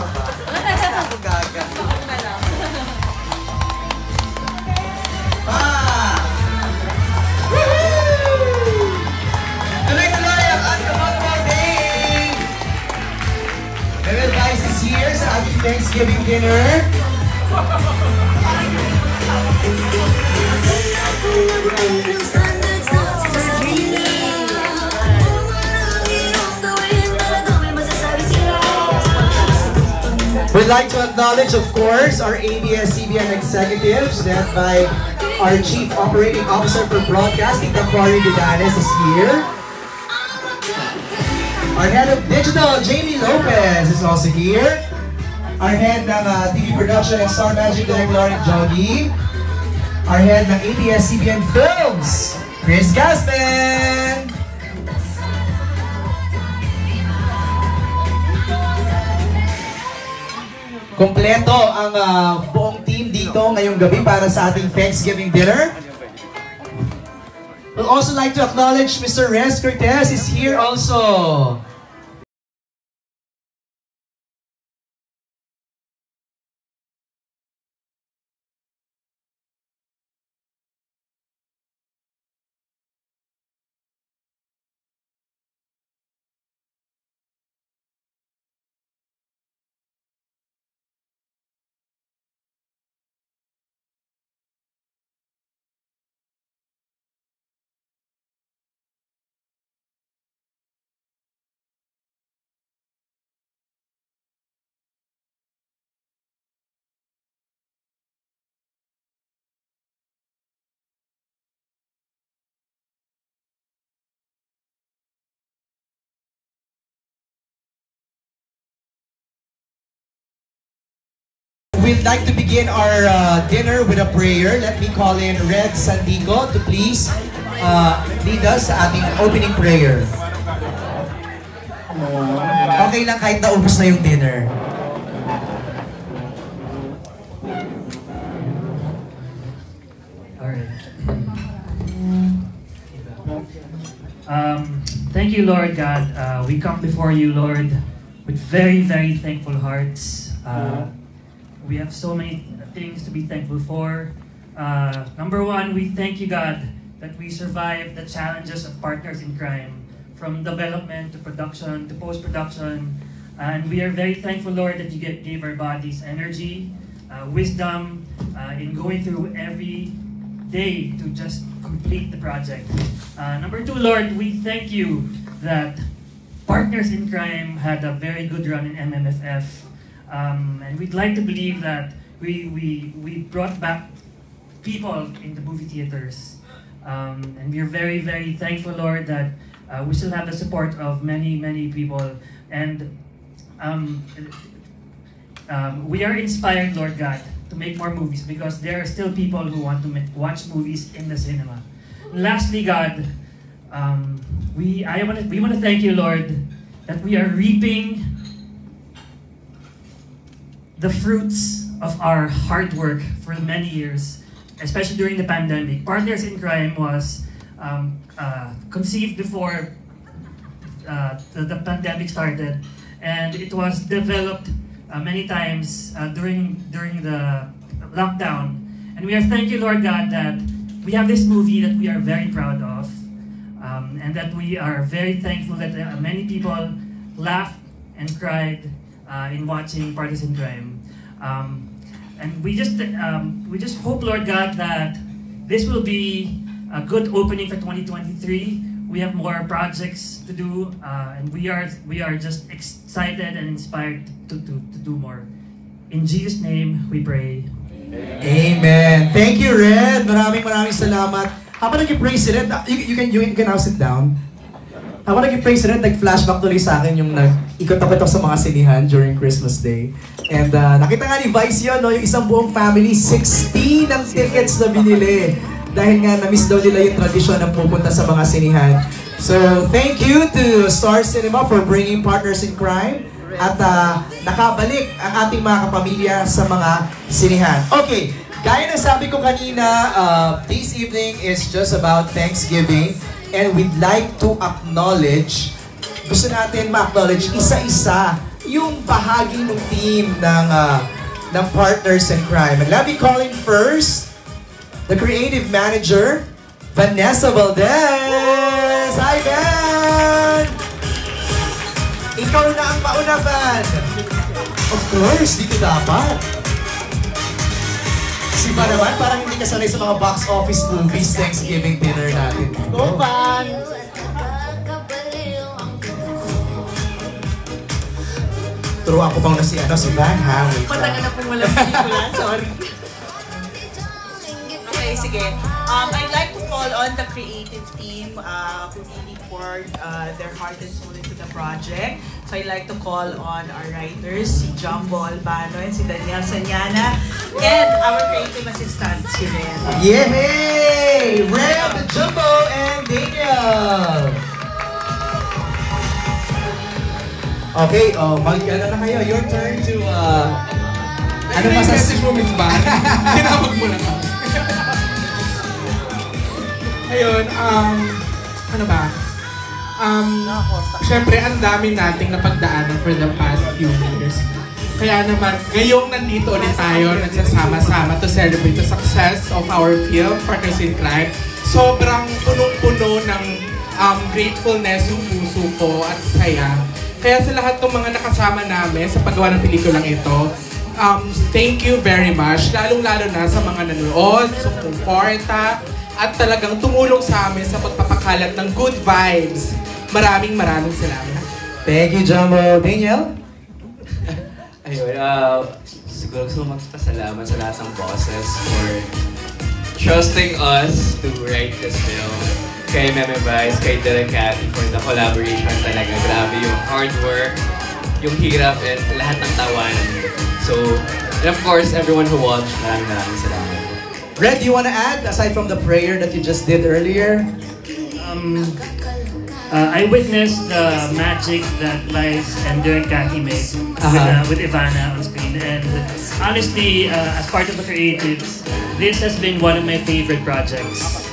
siya ba? Ako gaga. Tuloy-tuloy ang Unforgettable Day! Bebel Vice is here sa ating Thanksgiving dinner. We'd like to acknowledge, of course, our ABS-CBN executives, led by our Chief Operating Officer for Broadcasting, Dakwari Didanes, is here. Our Head of Digital, Jamie Lopez, is also here. Our Head ng TV Production and Star Magic, Direct Lauren Jogi. Our Head ng ABS-CBN Films, Chris Gaston. Kompleto ang buong team dito ngayong gabi para sa ating Thanksgiving dinner. We'd also like to acknowledge Mr. Rez Cortez is here also. We'd like to begin our dinner with a prayer. Let me call in Red Sandico to please lead us sa ating opening prayer. Okay lang kahit naubos na yung dinner. Alright. Thank you, Lord God. We come before you, Lord, with very, very thankful hearts. We have so many things to be thankful for. Number one, we thank you, God, that we survived the challenges of partners in crime, from development to production to post-production. And we are very thankful, Lord, that you gave our bodies energy, wisdom in going through every day to just complete the project. Number two, Lord, we thank you that Partners in Crime had a very good run in MMFF. And we'd like to believe that we brought back people in the movie theaters. And we're very, very thankful, Lord, that we still have the support of many, many people. And we are inspired, Lord God, to make more movies because there are still people who want to watch movies in the cinema. Lastly, God, we want to thank you, Lord, that we are reaping the fruits of our hard work for many years, especially during the pandemic. Partners in Crime was conceived before the pandemic started, and it was developed many times during the lockdown. And we are thank you, Lord God, that we have this movie that we are very proud of, and that we are very thankful that many people laughed and cried in watching Partners in Crime. And we just hope, Lord God, that this will be a good opening for 2023. We have more projects to do, and we are just excited and inspired to do more. In Jesus' name, we pray. Amen. Thank you, Red. Maraming salamat. Habang nag-pray si Red, you can now sit down. Habang nag-pray si Red, nag-flashback tuloy sa akin yung nag-ikot-ikot sa mga sinihan during Christmas Day. And nakita nga ni Vice yun, no? Yung isang buong family, 16 ang tickets na binili. Dahil nga na-miss daw nila yung tradisyon na pupunta sa mga sinihan. So, thank you to Star Cinema for bringing Partners in Crime. At nakabalik ang ating mga kapamilya sa mga sinihan. Okay, gaya ng sabi ko kanina, this evening is just about Thanksgiving. And we'd like to acknowledge, gusto natin ma-acknowledge isa-isa yung bahagi ng team ng Partners in Crime. And let me call in first the creative manager, Vanessa Valdez! Hi, Van! Ikaw na ang mauna, Van! Of course, dito dapat. Si Van naman, parang hindi ka sanay sa mga box office movies Thanksgiving dinner natin. Go, Van! Turuan ko pang na si Van, ha? Matagal na pong walang pelikula, sorry. Okay, sige. I'd like to call on the creative team who really poured their heart and soul into the project. So I'd like to call on our writers, si Jumbo Albano and si Daniel Sanyana, and our creative assistant, si Ren. Yay! Ren, Jumbo, and Daniel! Okay, mag-ano na kayo. Your turn to, ano message mo, Miss Van? Tinawag mo lang ako. Ayun, ano ba? Siyempre, ang dami nating napagdaanan for the past few years. Kaya naman, ngayong nandito ulit tayo, nagsasama-sama to celebrate the success of our film, Partners in Crime. Sobrang punong-puno ng gratefulness yung puso ko at saya. Kaya sa lahat ng mga nakasama namin sa paggawa ng pelikulang ito, thank you very much. Lalong-lalo na sa mga nanonood, sumuporta, at talagang tumulong sa amin sa pagpapakalat ng good vibes. Maraming salamat. Thank you, Jumbo. Daniel? Ayun, siguro gusto magpasalamat sa lahat ng bosses for trusting us to write this film. Kay Meme Vice, kay Derek Cathy for the collaboration talaga. Grabe yung hard work, yung hirap, and lahat ng tawanan. So, and of course, everyone who watched, maraming salamat. Red, do you want to add, aside from the prayer that you just did earlier? I witnessed the magic that Lice and Derek Cathy made with Ivana on screen. And honestly, as part of the creatives, this has been one of my favorite projects.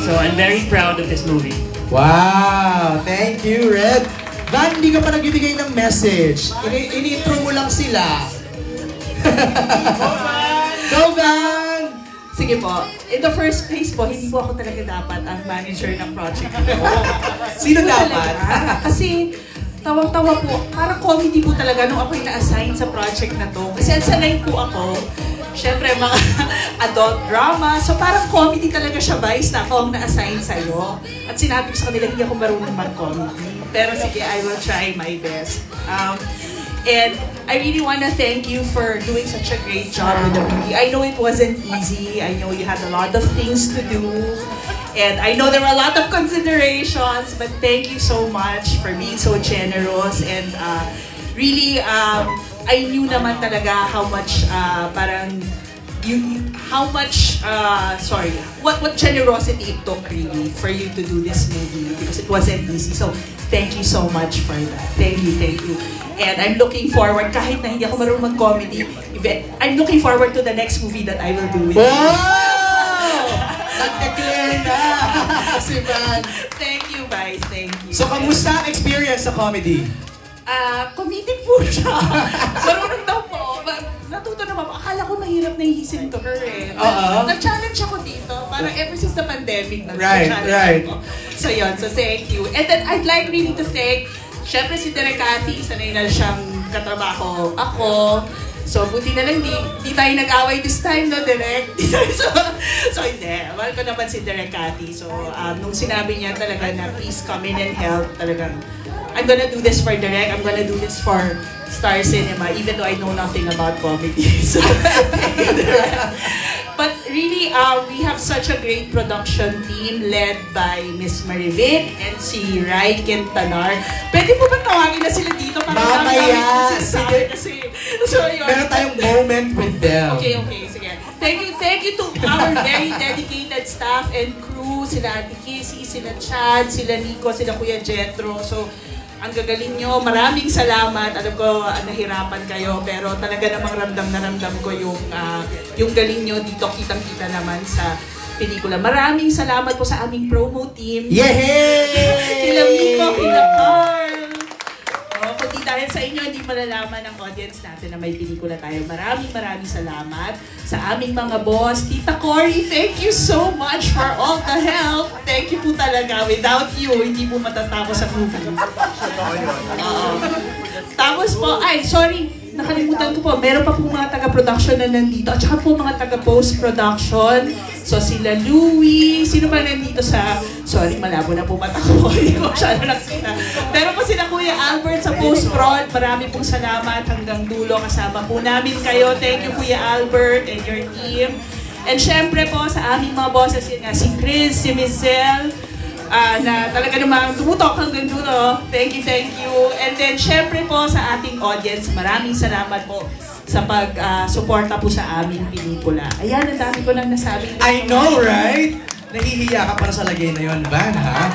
So I'm very proud of this movie. Wow! Thank you, Red. Van, hindi ka pa nagbibigay ng message. Ini-intro mo lang sila. Go, Van! Sige po, in the first place po, hindi po ako talaga dapat ang manager ng project ko. Sino dapat? Kasi tawang-tawa po, parang comedy po talaga nung ako yung na-assign sa project na to. Kasi ang sanay po ako, syempre mga adult drama. So parang comedy talaga siya, Vice, na ako ang na-assign sa'yo. At sinabi ko sa kanila, hindi ako marunong mag-comedy. Pero sige, I will try my best. And I really want to thank you for doing such a great job with the movie. I know it wasn't easy. I know you had a lot of things to do. And I know there were a lot of considerations, but thank you so much for being so generous. And really, I knew naman talaga how much what generosity it took really for you to do this movie, because it wasn't easy. So thank you so much for that. Thank you. And I'm looking forward, kahit na hindi ako marunong mag-comedy, I'm looking forward to the next movie that I will do with you. Wow! Nagka-clear na si Van. Thank you, guys. Thank you. So, kamusta ang experience sa comedy? Comedic po siya. Marunong daw po. Natuto naman po. Akala ko mahirap na i-listen to her eh. Na-challenge ako dito. Parang ever since the pandemic, Right. ako. So yun, so thank you. And then I'd like really to thank, syempre si Derek Cathy, sanay na siyang katrabaho ako. So buti na lang, di tayo nag-away this time, no, Derek? so hindi. Mahal ko naman si Derek Cathy. So nung sinabi niya talaga na please come in and help, talagang I'm gonna do this for Derek, I'm gonna do this for Star Cinema, even though I know nothing about comedy. So, but really, we have such a great production team led by Miss Marivic and si Rai Quintanar. Pwede po ba tawagin na sila dito? Mamaya! Sige. Kasi, so yun. Meron tayong moment with them. Okay, sige. Thank you to our very dedicated staff and crew, sila Ate Casey, sila Chad, sila Nico, sila Kuya Jetro. So, ang gagaling nyo. Maraming salamat. Alam ko, nahirapan kayo, pero talaga namang ramdam na ramdam ko yung galing nyo dito. Kitang-kita naman sa pelikula. Maraming salamat po sa aming promo team. Yehey! Kila Miko, kila Carl. Kung di dahil dahil sa inyo, hindi malalaman ng audience natin na may pelikula tayo. Maraming salamat sa aming mga boss. Tita Cory, thank you so much for all the help. Thank you po talaga. Without you, hindi po matatapos ang movie. Tapos po, nakalimutan ko po, meron pa po mga taga-production na nandito, at saka po mga taga-post-production. So sila Louie, sino ba nandito sorry, malabo na po mata ko, hindi ko masyado nakita. Pero po sila Kuya Albert sa post-prod, marami pong salamat hanggang dulo, kasama po namin kayo. Thank you Kuya Albert and your team. And syempre po sa aming mga bosses, yun nga, si Chris, si Michelle, na talaga namang tumutok hanggang dulo. Thank you. And then, syempre po sa ating audience, maraming salamat po sa pag-suporta po sa aming pelikula. Ayan, ang dami ko lang nasabi. I know, right? Nahihiya ka para sa lagay na yun, Van, ha?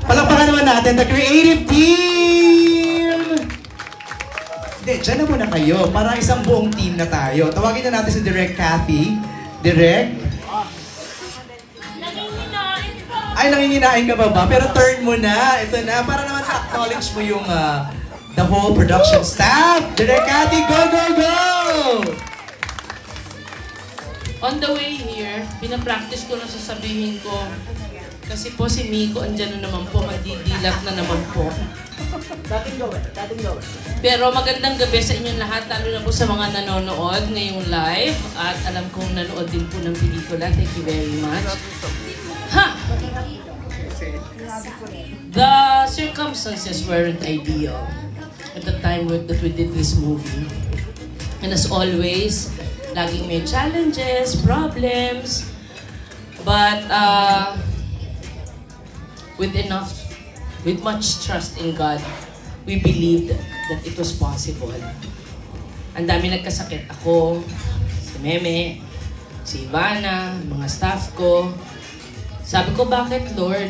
Palakpakan naman natin, the creative team! Hindi, dyan na muna kayo. Para isang buong team na tayo. Tawagin na natin si Direk Cathy. Direk? Ay, nanginginain ka ba? Pero turn mo na. Ito na. Para naman acknowledge mo yung the whole production staff. Direk Cathy, go, go, go! On the way here, pinapractice ko na sasabihin ko. Kasi po si Miko, andyan na naman po. Magdidilap na naman po. Dating gawin. Pero magandang gabi sa inyong lahat. Lalo na po sa mga nanonood ngayong live. At alam kong nanood din po ng pelikula. Thank you very much. The circumstances weren't ideal at the time that we did this movie. And as always, laging may challenges, problems, but with much trust in God, we believed that it was possible. Ang dami nagkasakit. Ako, si Meme, si Ivana, mga staff ko. Sabi ko, bakit Lord?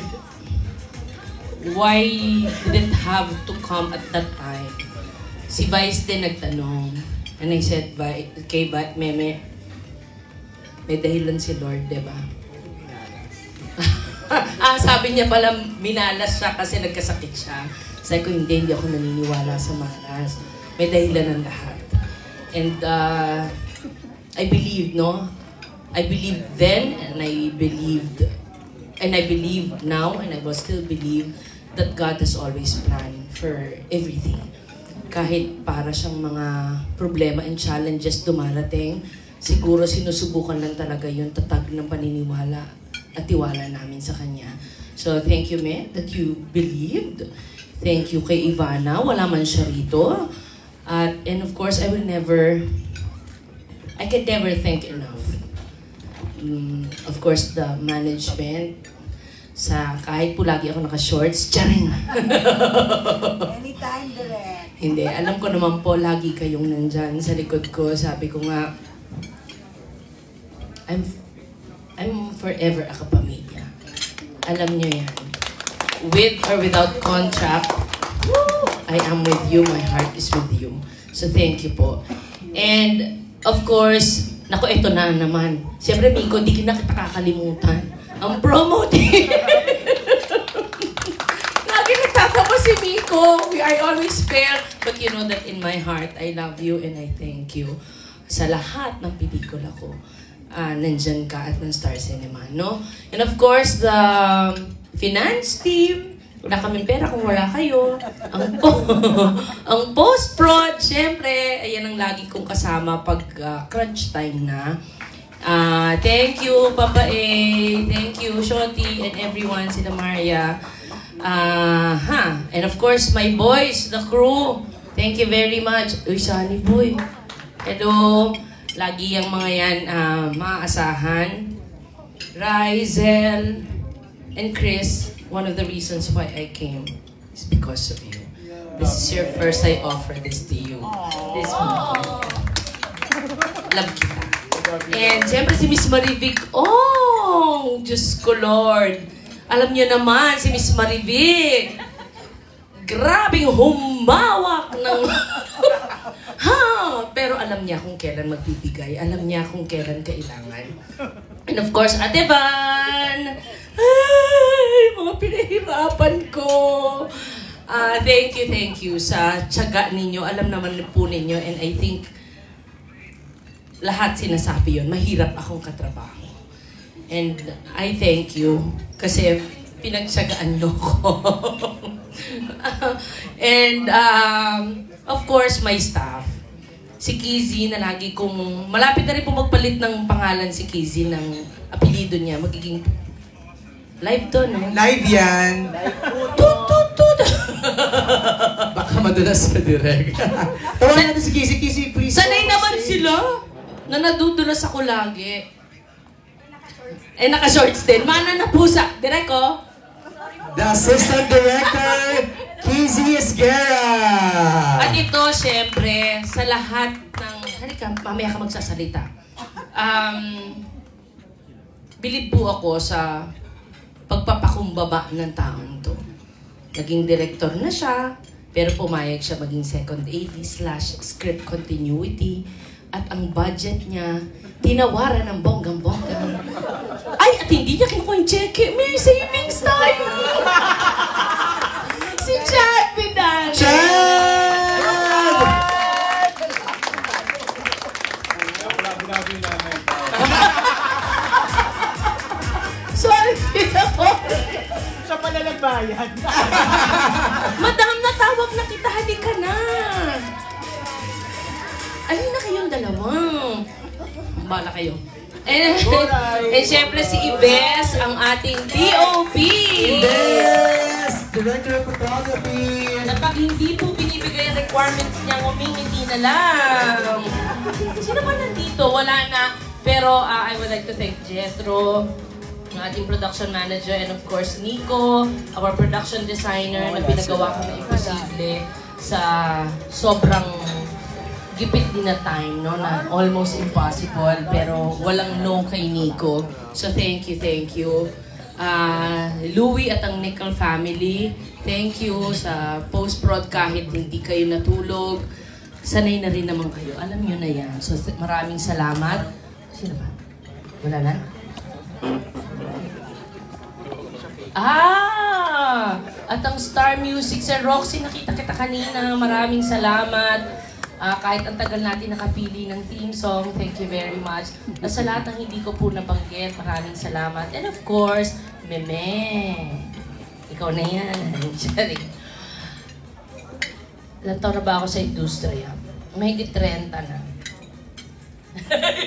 Why did it have to come at that time? Si Vice din nagtanong. And I said, kay Meme, may dahilan si Lord, diba? Sabi niya pala, minalas siya kasi nagkasakit siya. Sabi ko, hindi ako naniniwala sa malas. May dahilan ng lahat. And I believed, no? I believed then, and I believe now, and I will still believe that God has always planned for everything. Kahit para siyang mga problema and challenges dumarating, siguro sinusubukan lang talaga yung tatag ng paniniwala at tiwala namin sa Kanya. So thank you, Me, that you believed. Thank you kay Ivana, wala man siya rito. And of course, I can never thank enough. Of course, the management, kahit po lagi ako naka-shorts, charing! Anytime, Direk. Hindi, alam ko naman po, lagi kayong nandyan sa likod ko. Sabi ko nga, I'm forever a kapamilya. Alam niyo yan. With or without contract, I am with you, my heart is with you. So thank you po. And of course, naku, ito na naman. Siyempre, Miko, di kita kakalimutan. Ang promo team. Lagi nagtatawa si Miko. We are always fair. But you know that in my heart, I love you and I thank you sa lahat ng pelikula ko. Nandyan ka at ng Star Cinema, no? And of course, the finance team. Wala kaming pera kung wala kayo. Ang post-prod, syempre, ayan ang lagi kong kasama pag crunch time na. Thank you, Papa A. Thank you, Shoti, and everyone, sila Maria. And of course, my boys, the crew. Thank you very much. Uy, Sunny Boy. Hello. Lagi yung mga yan maaasahan. Rizel and Chris, one of the reasons why I came is because of you. This is your first I offer this to you. This movie. Love kita. And siyempre si Miss Maribig, Diyos ko Lord. Alam niyo naman, si Miss Maribig, grabing humawak ng... Pero alam niya kung kailan magbibigay. Alam niya kung kailan kailangan. And of course, Ate Van! Ay, mga pinahirapan ko. Thank you sa tiyaga ninyo. Alam naman po ninyo, and I think lahat sinasabi yun. Mahirap akong katrabaho. And I thank you kasi pinagtiyagaan nyo ko. And of course, my staff. Si Kizzy na lagi kong... Malapit na rin po magpalit ng pangalan si Kizzy ng apelido niya. Magiging... Live to, no? Live yan. Tut. Baka madulas sa direct. Tawagan natin si Kizzy. Kizzy, please. Sanay naman sila na nadudulas ako lagi. Naka-shorts din. Mana na pusa. Direk, oh. The Assistant Director, Kizzy Esguerra. At ito, syempre, sa lahat ng... Halika, mamaya ka magsasalita. Bilib po ako sa pagpapakumbaba ng taong to. Naging director na siya, pero pumayag siya maging second AD/script continuity. At ang budget niya, tinawaran ng bonggang-bonggang. Ay, at hindi niya kinuha yung cheque. May savings tayo! Si Chad Vidal! Chad! Sorry, ako. Siya pala nagbayad. Madam, natawag na kita. Halika na. Alin na kayong dalawa? Bala kayo. And syempre si Ibes, ang ating DOP. Ibes! Director of Photography. Na pag hindi po binibigay ang requirements niya, umingiti na lang. Sino ba nandito? Wala na. Pero I would like to thank Jethro, ang ating production manager, and of course Nico, our production designer, na pinagawa ko na imposible sa sobrang gipit din na time, no, na almost impossible, pero walang no kay Nico. So thank you. Louie at ang Nickel family, thank you sa post-prod kahit hindi kayo natulog. Sanay na rin naman kayo. Alam nyo na yan. So maraming salamat. Sino ba? Wala na? At ang Star Music, Sir Roxy, nakita kita kanina. Maraming salamat. Kahit ang tagal natin nakapili ng theme song, thank you very much. Sa lahat ng hindi ko po nabanggit, maraming salamat. And of course, Meme. Ikaw na yan. Sorry. Ilan taon na ba ako sa industriya? Mahigit 30 na.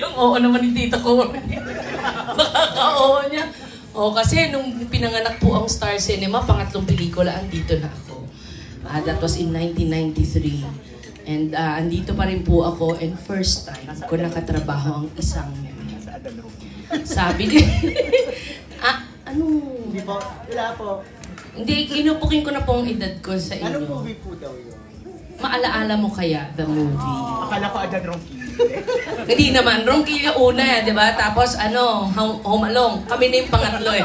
Yung oo naman ni Tito ko. Makaka-oo niya. Kasi nung pinanganak po ang Star Cinema, pangatlong pelikula, andito na ako. That was in 1993. And andito pa rin po ako, and first time ko nakatrabaho ang isang Meme. Sabi niya, ano? Hindi po, wala po. Hindi, inupukin ko na po ang edad ko sa inyo. Anong movie po daw yun? Maalaala mo kaya, the movie? Akala ko agad Ronquillo. Hindi naman, Ronquillo una, di ba? Tapos Home Alone. Kami na yung pangatlo eh.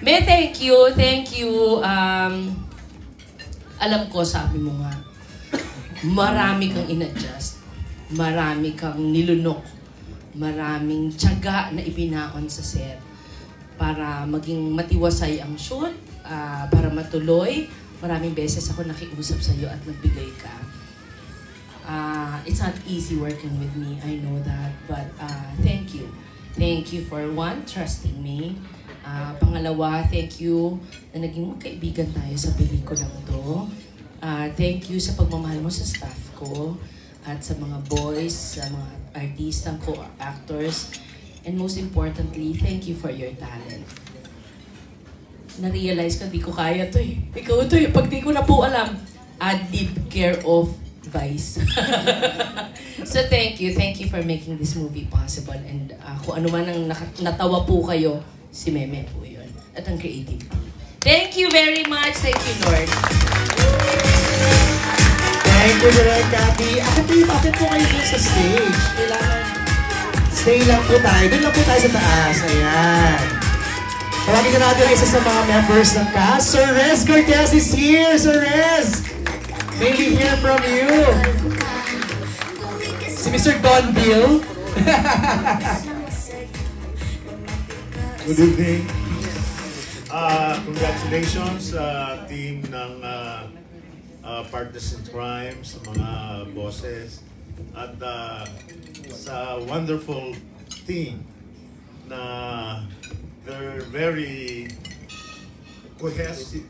May, thank you. Alam ko, sabi mo nga, marami kang in-adjust, marami kang nilunok, maraming tiyaga na ibinaon sa set para maging matiwasay ang shoot, para matuloy. Maraming beses ako nakiusap sa iyo at nagbigay ka. It's not easy working with me, I know that, but thank you. Thank you for one, trusting me. Pangalawa, thank you na naging magkaibigan tayo sa pelikulang to. Thank you sa pagmamahal mo sa staff ko at sa mga boys, sa mga artistang co-actors. And most importantly, thank you for your talent. Na-realize ko, di ko kaya to eh. Ikaw to eh. Pag di ko na po alam, ad-lib care of Vice. So thank you for making this movie possible. And kung ano man ang natawa po kayo, si Meme po yun. At ang creative team. Thank you very much. Thank you, Lord. Thank you, Direk Cathy. Akit po kayo dun sa stage. Kailangan stay lang po tayo. Doon lang po tayo sa taas. Ayan. Tawagin na natin ang isa sa mga members ng cast. Sir Rez Cortez is here. Sir Rez, may we hear from you. Si Mr. Don Bill. Good evening. Congratulations sa team ng Partners in Crime, sa mga bosses, at sa wonderful team na they're very cohesive,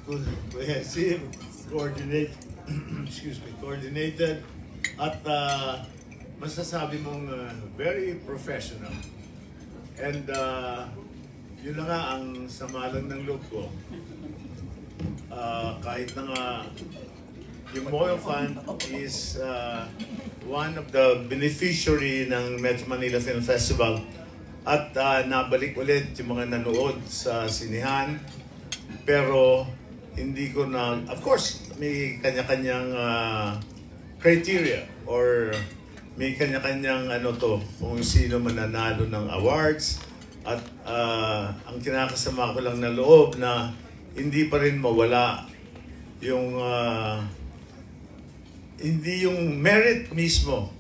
coordinated, at masasabi mong very professional. And yun na nga ang sama lang ng loob ko. Kahit na nga yung Moyle Fund is one of the beneficiary ng Metro Manila Film Festival, at nabalik ulit yung mga nanood sa sinihan, pero hindi ko na, of course, may kanya-kanyang criteria or may kanya-kanyang kung sino mananalo ng awards, at ang kinakasama ko lang na loob na hindi pa rin mawala yung hindi yung merit mismo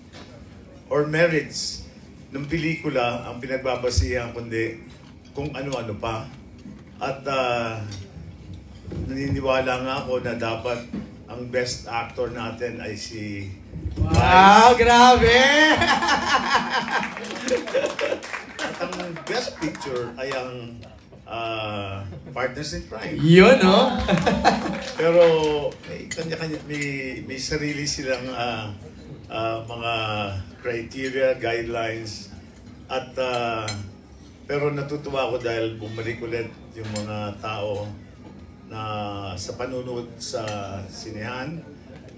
or merits ng pelikula ang pinagbabasihan, kundi kung ano-ano pa. At naniniwala nga ako na dapat ang best actor natin ay si Wow, grabe! At ang best picture ay ang Partners in Crime. Yun, no? Pero may kanya-kanya, may sarili silang mga criteria, guidelines, at pero natutuwa ako dahil bumalik ulit yung mga tao na sa panunood sa sinehan,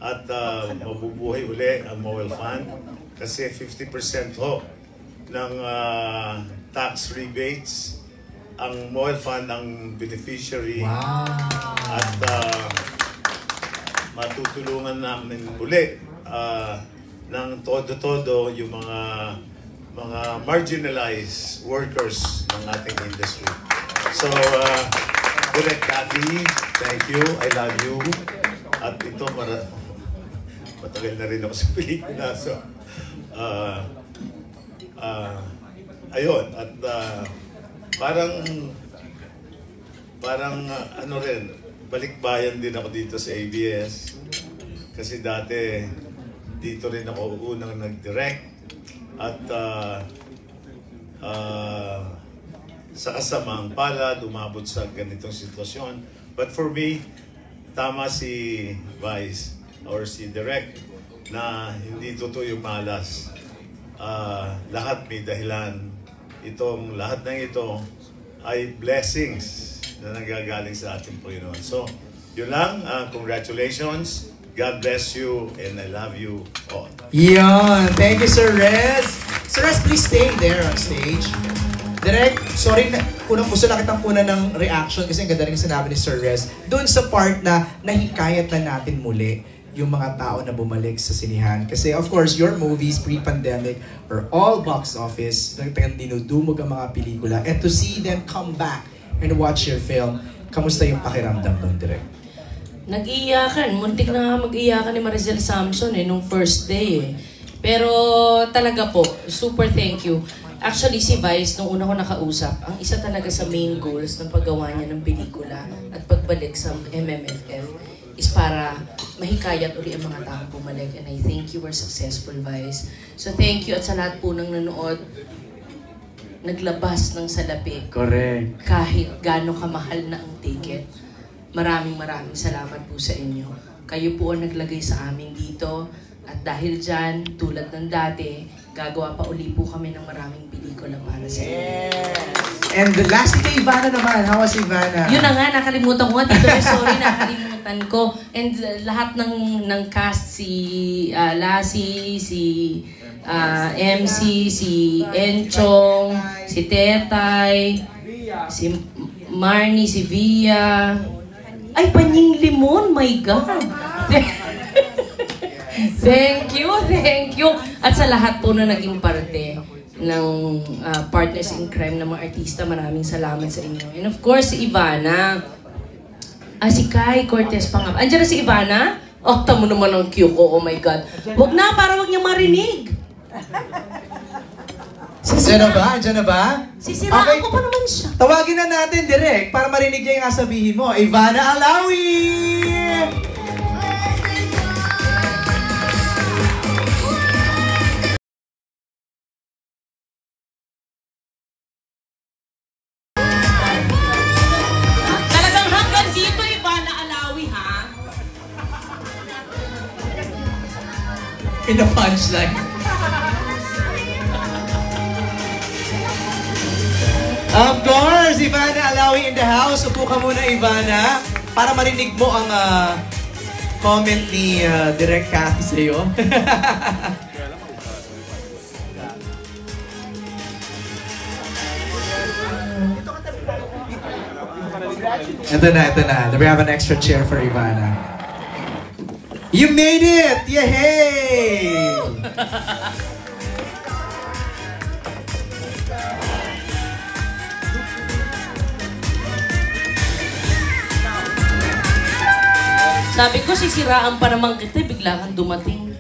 at mabubuhay uli ang Moyle Fund kasi 50% ho ng tax rebates ang Moyle Fund ang beneficiary. Wow. At matutulungan namin muli ng todo-todo yung mga marginalized workers ng ating industry. So, Direk Cathy, thank you. I love you. At ito, matagal na rin ako sa pelikula. So, ayun. At parang ano rin, balikbayan din ako dito sa ABS. Kasi dati, dito rin ako unang nag-direct. At sa kasamang palad, umabot sa ganitong sitwasyon. But for me, tama si Vice or si Direk na hindi totoo yung malas. Lahat may dahilan. Lahat ng ito ay blessings na nanggagaling sa ating Panginoon. So, yun lang. Congratulations. God bless you and I love you all. Yun. Thank you, Sir Rez. Sir Rez, please stay there on stage. Direk, sorry, gusto lang kitang kuna ng reaction kasi ang ganda rin sinabi ni Sir Rez. Doon sa part na nahikayat na natin muli yung mga tao na bumalik sa sinihan. Kasi of course, your movies pre-pandemic are all box office. Nagtagang dinudumog ang mga pelikula. And to see them come back and watch your film, kamusta yung pakiramdam doon, Direk? Nag-iiyakan. Muntik na nga mag-iiyakan ni Maricel Samson nung first day Pero talaga po, super thank you. Actually, si Vice, nung una ko nakausap, ang isa talaga sa main goals ng paggawa niya ng pelikula at pagbalik sa MMFF is para mahikayat uli ang mga taong bumalik. And I think you were successful, Vice. So thank you at sa lahat po ng nanood, naglabas ng salapi. Correct. Kahit gaano kamahal na ang ticket. Maraming salamat po sa inyo. Kayo po ang naglagay sa amin dito. At dahil dyan, tulad ng dati, gagawa pa uli po kami ng maraming pelikula para sa inyo. And the last kay Ivana naman. How was Ivana? Yun na nga, nakalimutan ko nga. Tito, sorry, nakalimutan ko. And lahat ng cast, si Lassie, si MC, si Enchong, si Tetay, si Marnie, si Via. Ay, Panying Limon, my God! Thank you! At sa lahat po na naging parte ng Partners in Crime ng mga artista, maraming salamat sa inyo. And of course, si Ivana. Si Kai Cortez pa nga. Andiyan na si Ivana? Oh, tamo naman ang cue ko. Oh my God. Huwag na, para wag niya marinig. Si Andiyan na ba? Andiyan na ba? Sisiraan Okay. ko pa naman siya. Tawagin na natin direct para marinig niya yung sabihin mo. Ivana Alawi! Talagang hanggang dito, Ivana Alawi, ha? In the punchline. Of course, Ivana Alawi in the house. Upo ka muna, Ivana, para marinig mo ang comment ni Direk Cathy sa'yo. Ito na. We have an extra chair for Ivana. You made it! Yay! Sabi ko, sisiraan pa naman kita, bigla kang dumating.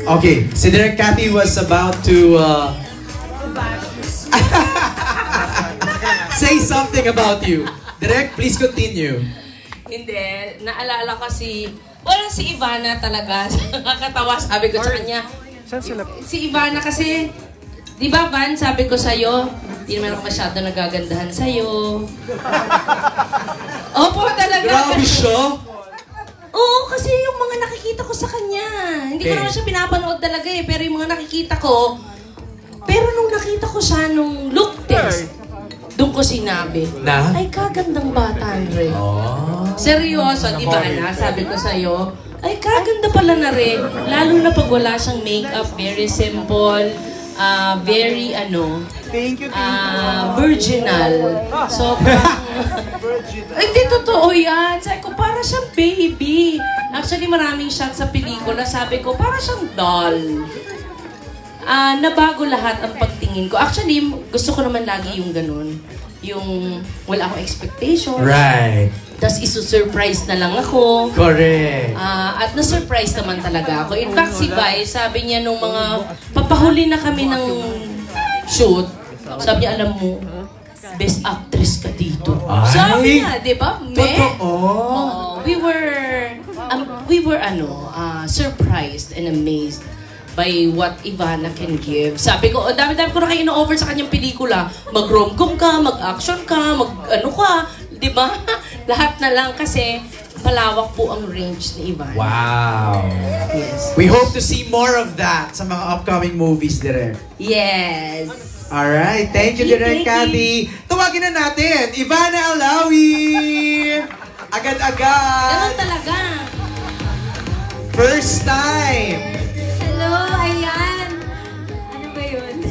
Okay, si Direk Cathy was about to say something about you. Direk, please continue. Hindi, naalala ko si Ivana talaga. Nakakatawa, sabi ko sa kanya. Si Ivana kasi, di ba Van, sabi ko sa'yo, hindi naman ako masyado nagagandahan sa'yo. Opo, talaga. Grabe siya. Oo, kasi yung mga nakikita ko sa kanya. Hindi ko Okay. naman siya pinapanood talaga eh, pero yung mga nakikita ko, pero nung nakita ko siya nung look test, doon ko sinabi, Na? ay kagandang bata, Andre. Oh. Seryoso, di ba na? Sabi ko sa'yo, ay kaganda pala na rin. Lalo na pag wala siyang makeup, very simple, very Thank you. virginal. So, ay, hindi totoo yan. Sabi ko, para siyang baby. Actually, maraming shots sa pelikula. Sabi ko, para siyang doll. Nabago lahat ang pagtingin ko. Actually, gusto ko naman lagi yung ganun. Yung wala akong expectation. Right. Tapos isu-surprise na lang ako. Correct. At na-surprise naman talaga ako. In fact, si Vi, sabi niya nung mga papahuli na kami ng shoot, sabi niya, alam mo, best actress ka dito. Ay, Sabi niya, di ba? Totoo. We were surprised and amazed by what Ivana can give. Sabi ko, dami-dami ko na kayo ino-offer sa kanyang pelikula. Mag-romcom ka, mag-action ka, mag-ano ka, di ba? Lahat na lang kasi malawak po ang range ni Ivana. Wow. Yes. We hope to see more of that sa mga upcoming movies, Direk. Yes. Alright, thank you, Direk Cathy. Tawagin na natin, Ivana Alawi! Agad-agad! Ganun talaga. First time! Hello, ayan. Ano ba yun?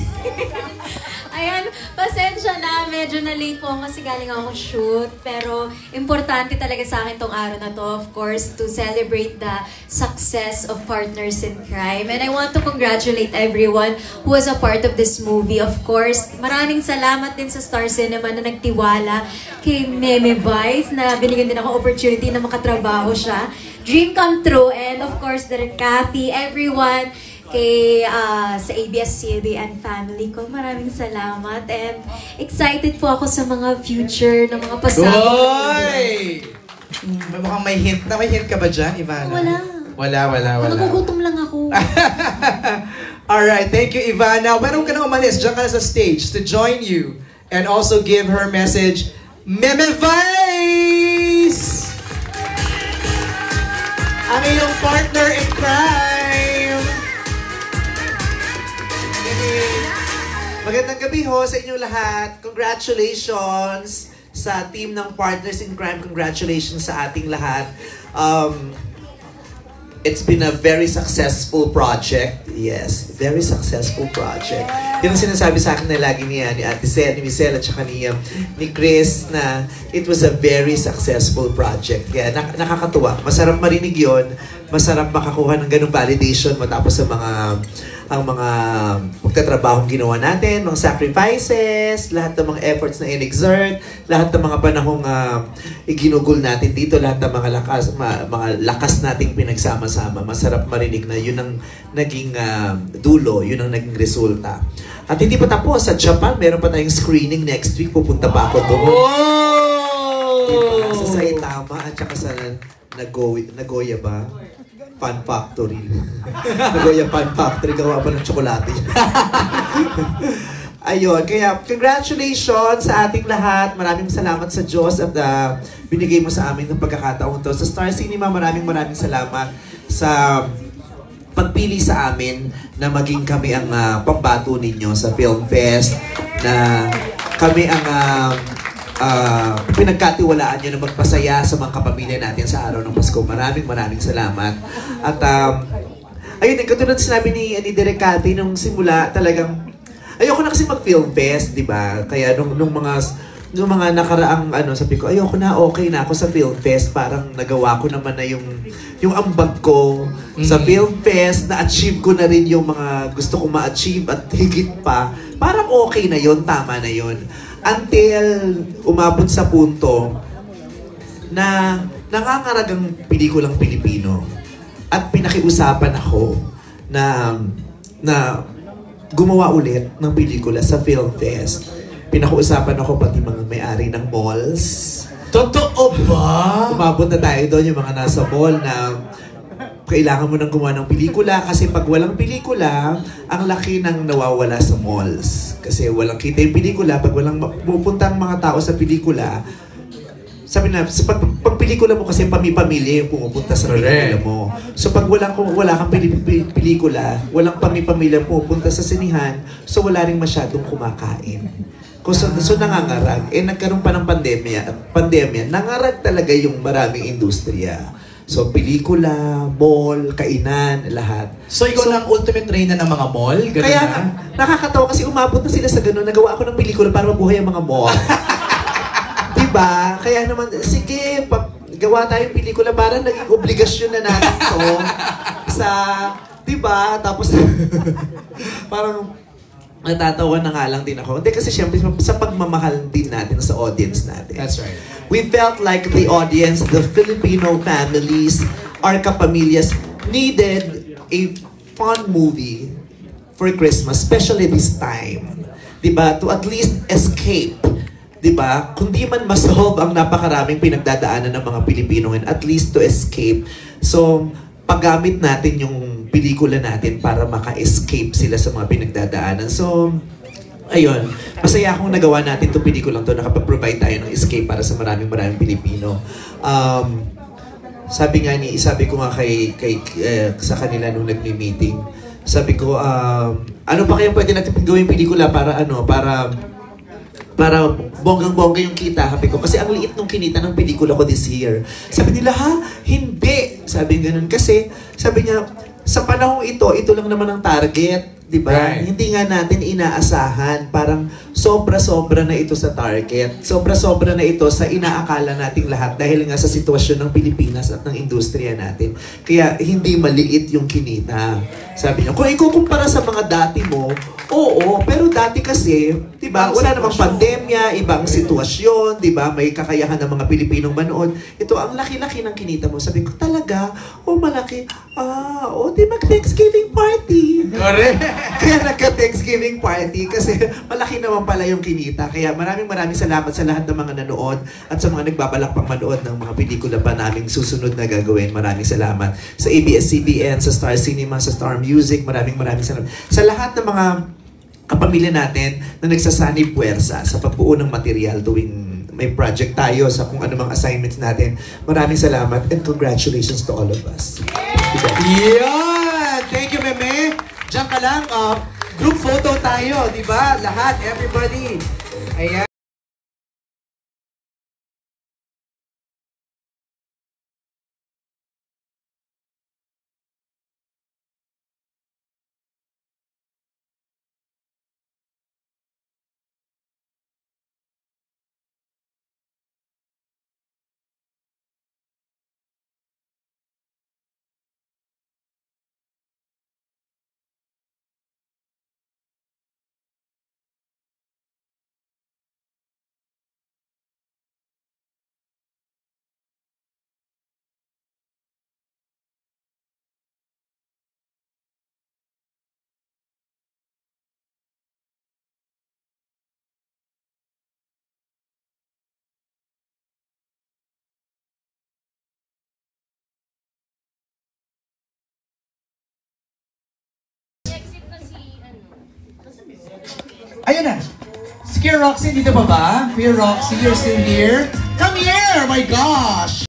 Ayan, pasensya na. Medyo na-late po ako kasi galing ako shoot. Pero importante talaga sa akin tong araw na to, of course, to celebrate the success of Partners in Crime. And I want to congratulate everyone who was a part of this movie. Of course, maraming salamat din sa Star Cinema na nagtiwala kay Meme Vice na binigyan din ako opportunity na makatrabaho siya. Dream come true. And of course, Direk Cathy, everyone, kay sa ABS-CBN family ko. Maraming salamat. And excited po ako sa mga future na mga pasama. Goy! Mukhang may hint. May hint ka ba dyan, Ivana? Wala. Wala. Nagugutom lang ako. Alright, thank you, Ivana. Meron ka na umalis. Diyan ka na sa stage to join you and also give her message, Meme Vice! Ang iyong partner in crime! Magandang gabi ho sa inyong lahat. Congratulations sa team ng Partners in Crime. Congratulations sa ating lahat. It's been a very successful project. Yes, very successful project. Yun ang sinasabi sa akin na lagi ni Ate Sel, ni Michelle at saka ni Chris na it was a very successful project. Kaya nakakatuwa. Masarap marinig yon masarap makakuha ng ganung validation matapos sa ang mga pagtatrabahong ginawa natin, mga sacrifices, lahat ng mga efforts na in-exert, lahat ng mga panahong iginugol natin dito, lahat ng mga lakas nating pinagsama-sama. Masarap marinig na yun ang naging dulo, yun ang naging resulta. At hindi pa tapos, sa Japan, meron pa tayong screening next week. Pupunta pa ako doon. Diba? Sa Saitama at saka sa Nagoya ba? Pan Factory. Nagoya Pan Factory. Gawa pa ng tsokolate. Ayun. Kaya, congratulations sa ating lahat. Maraming salamat sa Diyos at binigay mo sa amin ng pagkakataon to. Sa Star Cinema, maraming salamat sa pagpili sa amin na maging kami ang pambato ninyo sa Film Fest, na kami ang pinagkatiwalaan nyo na magpasaya sa mga kapamilya natin sa araw ng Pasko. Maraming salamat. At ayun, katulad sinabi ni Direk Cathy nung simula, talagang ayoko na kasi mag-Film Fest, di ba? Kaya nung mga nakaraang sabi ko, ayoko na, okay na ako sa Film Fest. Parang nagawa ko naman na yung ambag ko sa Film Fest, na-achieve ko na rin yung mga gusto kong ma-achieve at higit pa. Parang okay na yon, tama na yon. Until umabot sa punto na nangangaragang pelikulang Pilipino at pinakiusapan ako na gumawa ulit ng pelikula sa Film Fest. Pinakiusapan ako pati mga may-ari ng malls. Totoo ba? Umabot na tayo doon, yung mga nasa mall na kailangan mo nang gumawa ng pelikula kasi pag walang pelikula, ang laki ng nawawala sa malls. Kasi walang kita yung pelikula, pag walang pupunta ang mga tao sa pelikula, sabi na, pag pelikula mo kasi pamilya yung pumupunta sa pelikula mo. So pag wala kang pelikula, walang pamilya pumupunta sa sinihan, so wala rin masyadong kumakain. So nangangarag. Nagkaroon pa ng pandemya, nangarag talaga yung maraming industriya. So, pelikula, mall, kainan, lahat. So, ikaw na ang ultimate reyna ng mga mall? Ganun Kaya na? nakakatawa kasi umabot na sila sa ganun. Nagawa ako ng pelikula para mabuhay ang mga mall. Diba? Kaya naman, sige, gawa tayong pelikula para naging obligasyon na natin to. Diba? Tapos, parang, natatawa na nga lang din ako. Hindi kasi syempre sa pagmamahal din natin sa audience natin. That's right. We felt like the audience, the Filipino families, our kapamilyas needed a fun movie for Christmas, especially this time. Diba? To at least escape. Diba? Kundi man masolve ang napakaraming pinagdadaanan ng mga Pilipino, and at least to escape. So, paggamit natin yung pelikula natin para maka-escape sila sa mga pinagdadaanan. So, ayun. Masaya akong nagawa natin itong pelikulang to, nakapag-provide tayo ng escape para sa maraming Pilipino. Sabi ko nga sa kanila nung nagmi-meeting, sabi ko, ano pa kaya pwede natin gawin pelikula para bonggang-bongga yung kita, sabi ko. Kasi ang liit nung kinita ng pelikula ko this year. Sabi nila, ha? Hindi. Sabi ganun. Kasi, sabi niya, sa panahong ito lang naman ang target. Diba? Right. Hindi nga natin inaasahan. Parang sobra-sobra na ito sa target. Sobra-sobra na ito sa inaakala nating lahat dahil nga sa sitwasyon ng Pilipinas at ng industriya natin. Kaya hindi maliit yung kinita. Sabi niya, kung ikukumpara sa mga dati mo, oo, pero dati kasi, diba, wala namang pandemya, ibang sitwasyon, diba, may kakayahan ng mga Pilipinong manood. Ito, ang laki-laki ng kinita mo. Sabi ko, talaga? Oh, malaki. Di mag-Thanksgiving party. Correct. Kaya nagka-Thanksgiving party kasi malaki naman pala yung kinita. Kaya maraming salamat sa lahat ng mga nanood at sa mga nagbabalak pang manood ng mga pelikula pa naming susunod na gagawin. Maraming salamat. Sa ABS-CBN, sa Star Cinema, sa Star Music, maraming salamat. Sa lahat ng mga kapamilya natin na nagsasanib puwersa sa pagbuo ng material tuwing may project tayo sa kung ano mga assignments natin. Maraming salamat and congratulations to all of us. Yeah! Thank you, Meme. Diyan ka lang, group photo tayo, di ba? Lahat, everybody. Ayan. Ayun na. Si Kuya Roxy, dito pa ba? Kuya Roxy, you're still here? Come here! My gosh!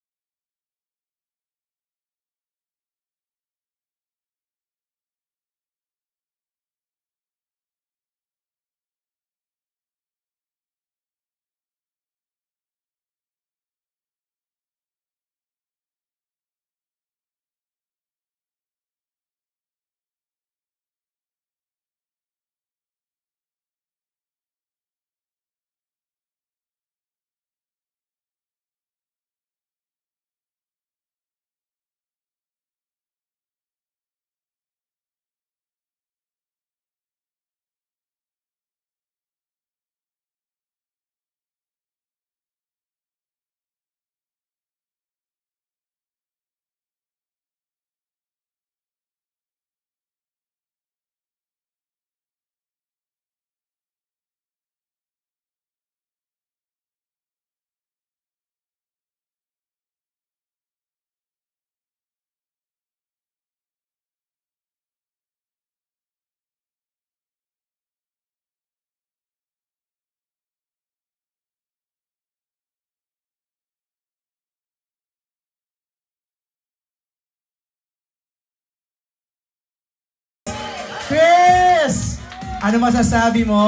Chris! Ano masasabi mo?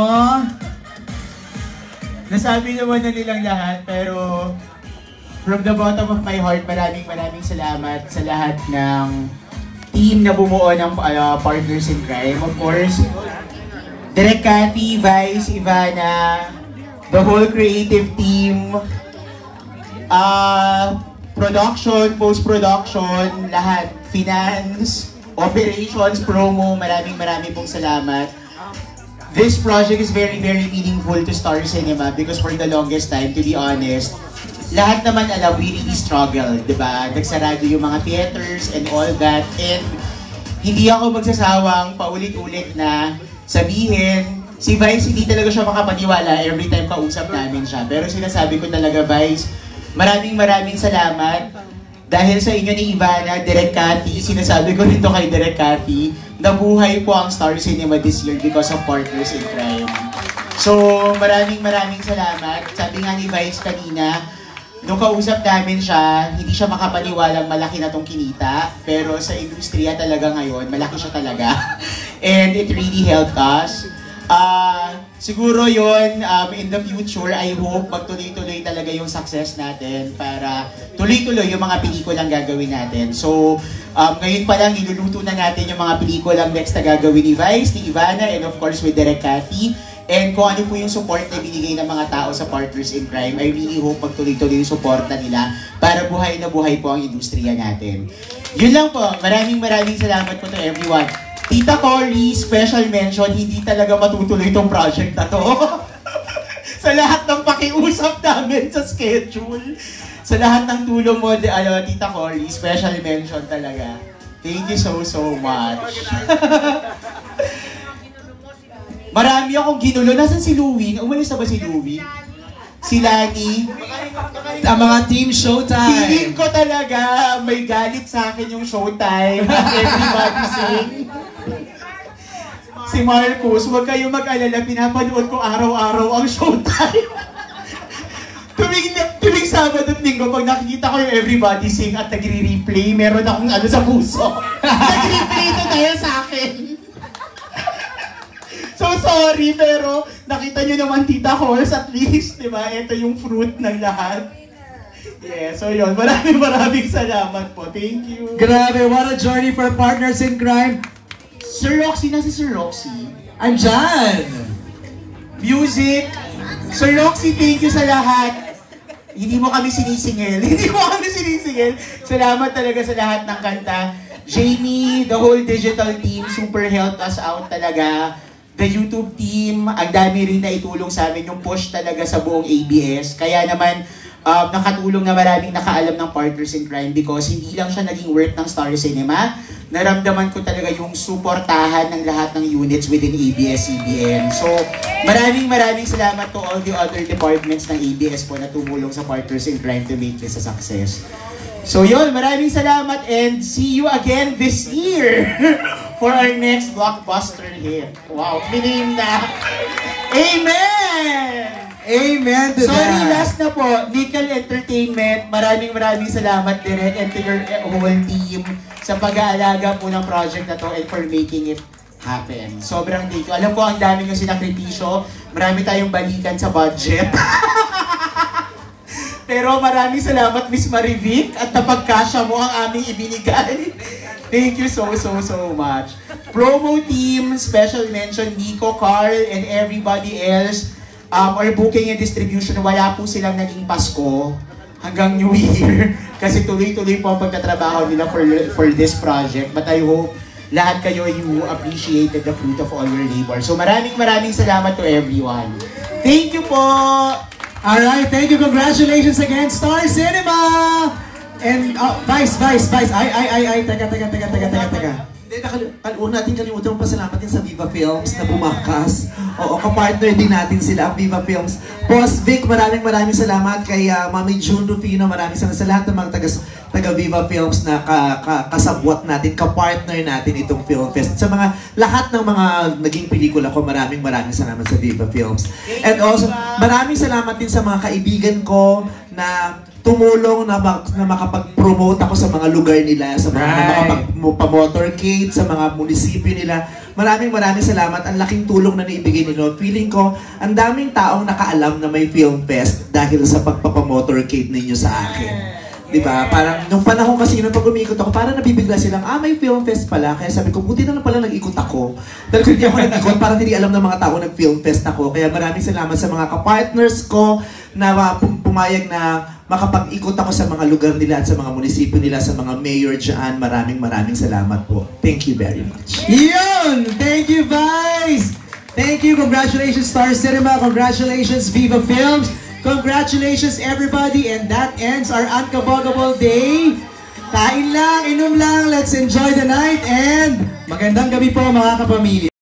Nasabi naman na nilang lahat, pero from the bottom of my heart, maraming salamat sa lahat ng team na bumuo ng Partners in Crime. Of course, Direk Cathy, Vice, Ivana, the whole creative team, production, post-production, lahat, finance, operations, promo, maraming pong salamat. This project is very meaningful to Star Cinema because for the longest time, to be honest, lahat naman alam, we really struggled, di ba? Nagsarado yung mga theaters and all that, and hindi ako magsasawang paulit-ulit na sabihin, si Vice hindi talaga siya makapaniwala every time kausap namin siya. Pero sinasabi ko talaga, Vice, maraming salamat. Dahil sa inyo ni Ivana, Direk Cathy, sinasabi ko nito kay Direk Cathy, nabuhay po ang Star Cinema this year because of Partners in Crime. So, maraming salamat. Sabi nga ni Vice kanina, nung kausap namin siya, hindi siya makapaniwalang malaki na tong kinita. Pero sa industriya talaga ngayon, malaki siya talaga. And it really helped us. Siguro yun, in the future, I hope magtuloy-tuloy talaga yung success natin para tuloy-tuloy yung mga pelikulang gagawin natin. So, ngayon pa lang, niluluto na natin yung mga pelikulang next na gagawin ni Vice, ni Ivana, and of course with Direk Cathy. And kung ano po yung support na binigay ng mga tao sa Partners in Crime, I really hope magtuloy-tuloy yung support na nila para buhay na buhay po ang industriya natin. Yun lang po. Maraming salamat po to everyone. Tita Cory, special mention, hindi talaga matutuloy itong project na to. Sa lahat ng pakiusap namin sa schedule, sa lahat ng tulong mo, Tita Cory, special mention talaga. Thank you so much. Marami akong ginulo. Nasaan si Louie? Umalis na ba si Louie? Si Lani? Ang mga team Showtime! Feeling ko talaga may galit sa akin yung Showtime. Everybody sing. Si Marcos, huwag kayong mag-alala, pinapanood ko araw-araw ang Showtime. Tuwing Sabado at Linggo, pag nakikita ko yung Everybody Sing at nagre-replay, meron akong ano sa puso. Nag-replay na dahil sa akin. So sorry, pero nakita nyo naman Tita Horse at least, di ba? Ito yung fruit ng lahat. Yeah, so yun. Maraming salamat po. Thank you. Grabe, what a journey for Partners in Crime. Sir Roxy, nasa Sir Roxy? Andyan! Music! Sir Roxy, thank you sa lahat. Hindi mo kami sinisingil. Salamat talaga sa lahat ng kanta. Jamie, the whole digital team, super helped us out talaga. The YouTube team, ang dami rin na itulong sa amin yung push talaga sa buong ABS. Kaya naman, nakatulong na maraming nakaalam ng Partners in Crime because hindi lang siya naging work ng Star Cinema. Naramdaman ko talaga yung suportahan ng lahat ng units within ABS-CBN. So, maraming salamat to all the other departments ng ABS po na tumulong sa Partners in Crime to make this a success. So yun, maraming salamat and see you again this year! for our next blockbuster hit. Wow, miname na. Amen! Amen to Sorry, that. last na po, Nickel Entertainment, maraming salamat Direk and to your whole team sa pag-aalaga po ng project na to and for making it happen. Sobrang thank you. Alam ko ang dami yung sinakripisyo, marami tayong balikan sa budget. Pero maraming salamat Miss Marivic at napagkasya mo ang aming ibinigay. Thank you so much. Promo team, special mention Nico, Carl, and everybody else. Our booking and distribution, wala po silang naging Pasko hanggang New Year. Kasi tuloy-tuloy po ang pagtatrabaho nila for this project. But I hope lahat kayo, you appreciated the fruit of all your labor. So maraming salamat to everyone. Thank you po! Alright, thank you. Congratulations again, Star Cinema! And, Vice. Ay, teka. Hindi, huwag natin kalimutan pasalamat din sa Viva Films na bumakas. Oo, kapartner din natin sila ang Viva Films. Boss Vic, maraming salamat kay Mami June Rufino, maraming salamat sa lahat ng mga taga Viva Films na kasabwat natin, kapartner natin itong Film Fest. Sa lahat ng mga naging pelikula ko, maraming salamat sa Viva Films. And also, maraming salamat din sa mga kaibigan ko na tumulong na makapag-promote ako sa mga lugar nila, sa mga makapag-motorcade, sa mga munisipyo nila. Maraming salamat. Ang laking tulong na naibigay nila. Feeling ko, ang daming taong nakaalam na may Film Fest dahil sa pagpapamotorcade ninyo sa akin. Diba? Parang, nung panahon kasi nung pag umikot ako, parang nabibigla silang, may Film Fest pala. Kaya sabi ko, buti na lang pala nag-ikot ako. Dahil kung hindi ako nag-ikot, parang hindi alam ng mga tao nag-Film Fest ako. Kaya maraming salamat sa mga kapartners ko na pumayag na makapag-ikot ako sa mga lugar nila at sa mga munisipyo nila, sa mga mayor dyan. Maraming salamat po. Thank you very much. Yun! Thank you, Vice! Thank you! Congratulations, Star Cinema! Congratulations, Viva Films! Congratulations, everybody! And that ends our Unkabogable Day. Kain lang, inom lang, let's enjoy the night, and magandang gabi po mga kapamilya.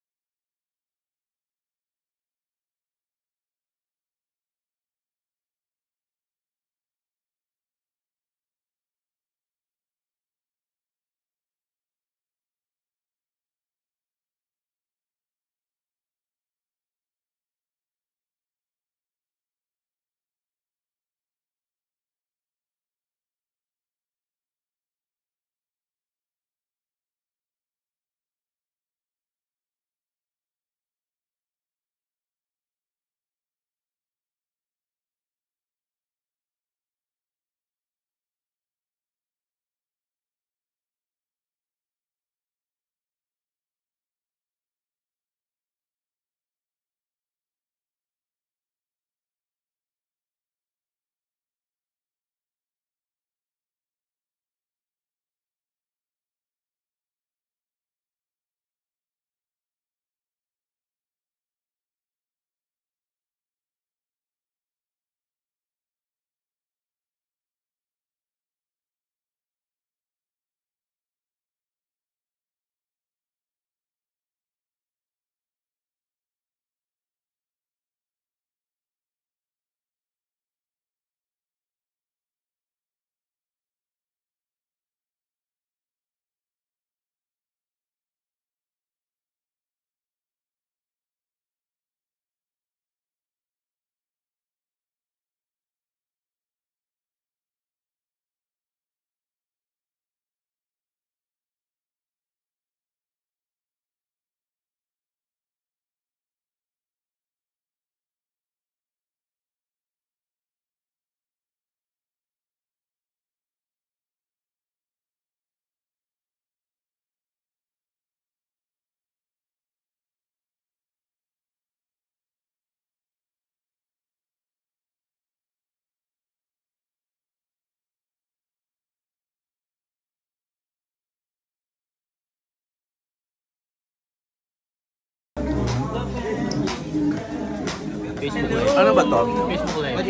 Ano ba to?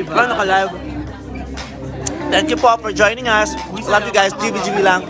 Ano naka-live? Thank you po for joining us. Love you guys. GBGB lang.